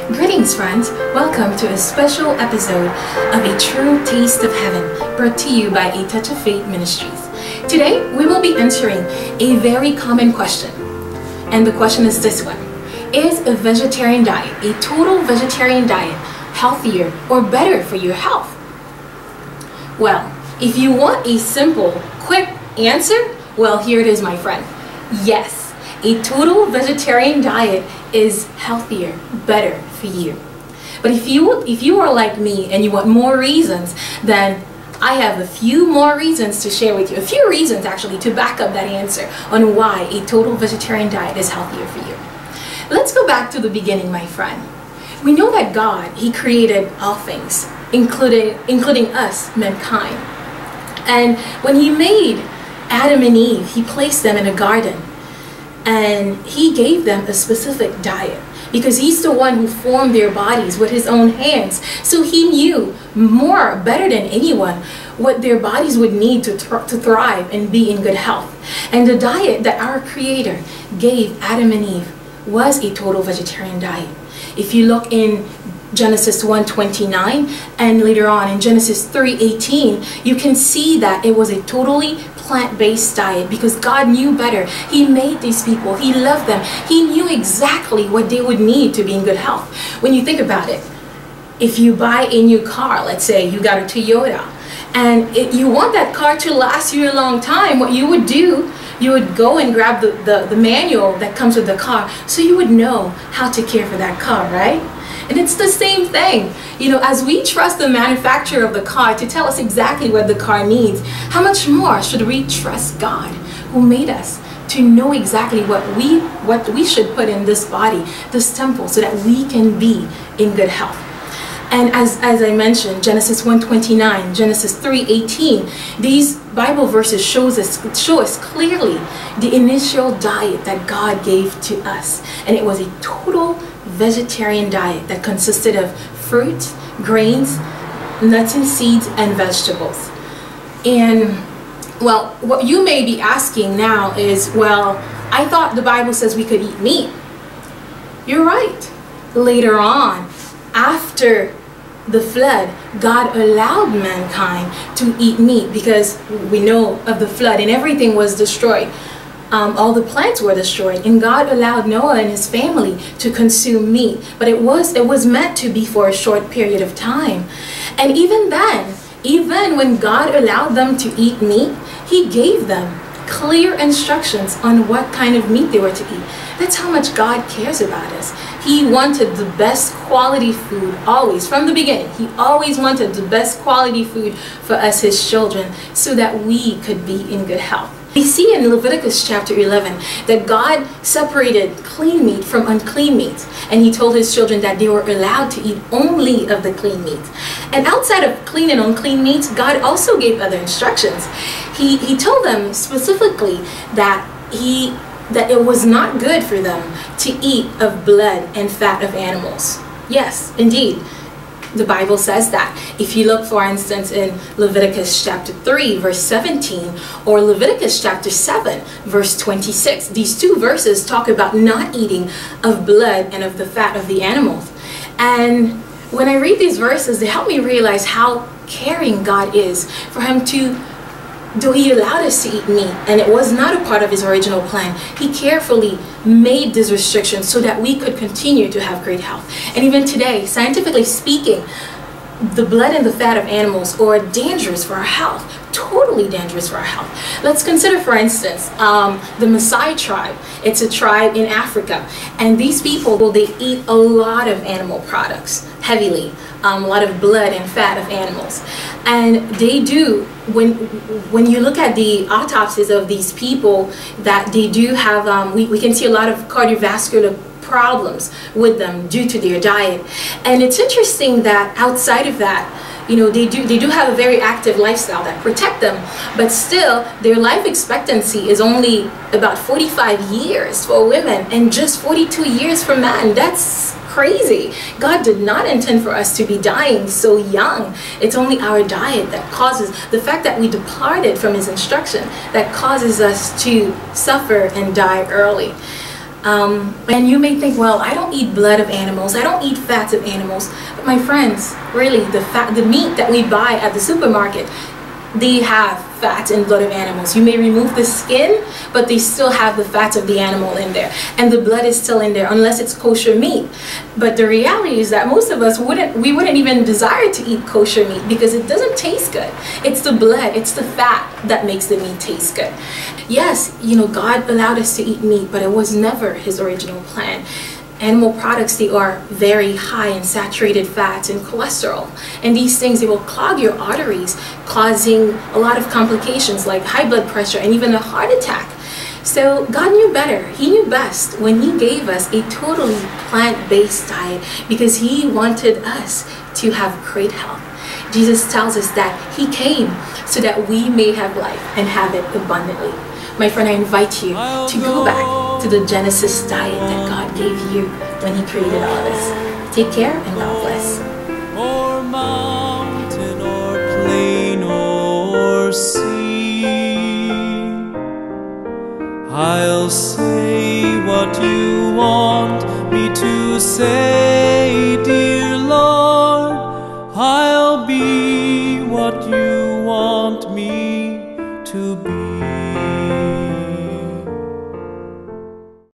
Greetings, friends. Welcome to a special episode of A True Taste of Heaven, brought to you by A Touch of Faith Ministries. Today, we will be answering a very common question. And the question is this one: is a vegetarian diet, a total vegetarian diet, healthier or better for your health? Well, if you want a simple, quick answer, well, here it is, my friend. Yes, a total vegetarian diet is healthier, better for you. But if you are like me and you want more reasons, then I have a few more reasons to share with you. A few reasons actually to back up that answer on why a total vegetarian diet is healthier for you. Let's go back to the beginning, my friend. We know that God, He created all things, including us, mankind. And when He made Adam and Eve, He placed them in a garden. And He gave them a specific diet because He's the one who formed their bodies with His own hands. So He knew better than anyone what their bodies would need to thrive and be in good health. And the diet that our Creator gave Adam and Eve was a total vegetarian diet. If you look in Genesis 1:29 and later on in Genesis 3:18, you can see that it was a totally plant-based diet because God knew better. He made these people. He loved them. He knew exactly what they would need to be in good health. When you think about it, if you buy a new car, let's say you got a Toyota, and you want that car to last you a long time, what you would do, you would go and grab the manual that comes with the car so you would know how to care for that car, right? And it's the same thing. You know, as we trust the manufacturer of the car to tell us exactly what the car needs, how much more should we trust God who made us to know exactly what we should put in this body, this temple, so that we can be in good health. And as I mentioned, Genesis 1:29, Genesis 3:18, these Bible verses show us clearly the initial diet that God gave to us. And it was a total vegetarian diet that consisted of fruits, grains, nuts and seeds, and vegetables. And well, what you may be asking now is, well, I thought the Bible says we could eat meat. You're right. Later on, after the flood, God allowed mankind to eat meat because we know of the flood and everything was destroyed. All the plants were destroyed, and God allowed Noah and his family to consume meat, but it was meant to be for a short period of time. And even then, even when God allowed them to eat meat, He gave them clear instructions on what kind of meat they were to eat. That's how much God cares about us. He wanted the best quality food always, from the beginning. He always wanted the best quality food for us, His children, so that we could be in good health. We see in Leviticus chapter 11 that God separated clean meat from unclean meat, and He told His children that they were allowed to eat only of the clean meat. And outside of clean and unclean meats, God also gave other instructions. He told them specifically that it was not good for them to eat of blood and fat of animals. Yes, indeed. The Bible says that. If you look, for instance, in Leviticus chapter 3, verse 17, or Leviticus chapter 7, verse 26, these two verses talk about not eating of blood and of the fat of the animals. And when I read these verses, they help me realize how caring God is for Him to, though He allowed us to eat meat, and it was not a part of His original plan, He carefully made these restrictions so that we could continue to have great health. And even today, scientifically speaking, the blood and the fat of animals are dangerous for our health, totally dangerous for our health. Let's consider, for instance, the Maasai tribe. It's a tribe in Africa, and these people, well, they eat a lot of animal products, heavily, a lot of blood and fat of animals. And they do, when you look at the autopsies of these people, that they do have, we can see a lot of cardiovascular problems with them due to their diet. And it's interesting that outside of that, you know, they do have a very active lifestyle that protect them, but still their life expectancy is only about 45 years for women and just 42 years for men. That's crazy. God did not intend for us to be dying so young. It's only our diet that causes, the fact that we departed from His instruction, that causes us to suffer and die early. And you may think, well, I don't eat blood of animals, I don't eat fats of animals. But my friends, really, the meat that we buy at the supermarket, they have fats and blood of animals. You may remove the skin, but they still have the fats of the animal in there, and the blood is still in there, unless it's kosher meat. But the reality is that most of us wouldn't even desire to eat kosher meat because it doesn't taste good. It's the blood, it's the fat that makes the meat taste good. Yes, God allowed us to eat meat, but it was never his original plan. Animal products, they are very high in saturated fats and cholesterol, and these things, they will clog your arteries, causing a lot of complications like high blood pressure and even a heart attack. So God knew better. He knew best when he gave us a totally plant-based diet, because he wanted us to have great health. Jesus tells us that he came so that we may have life and have it abundantly. My friend, I invite you to go back to the Genesis diet that God gave you when he created all of us. Take care and God bless. Or mountain or plain or sea, I'll say what you want me to say, dear Lord. I'll be what you want me to be.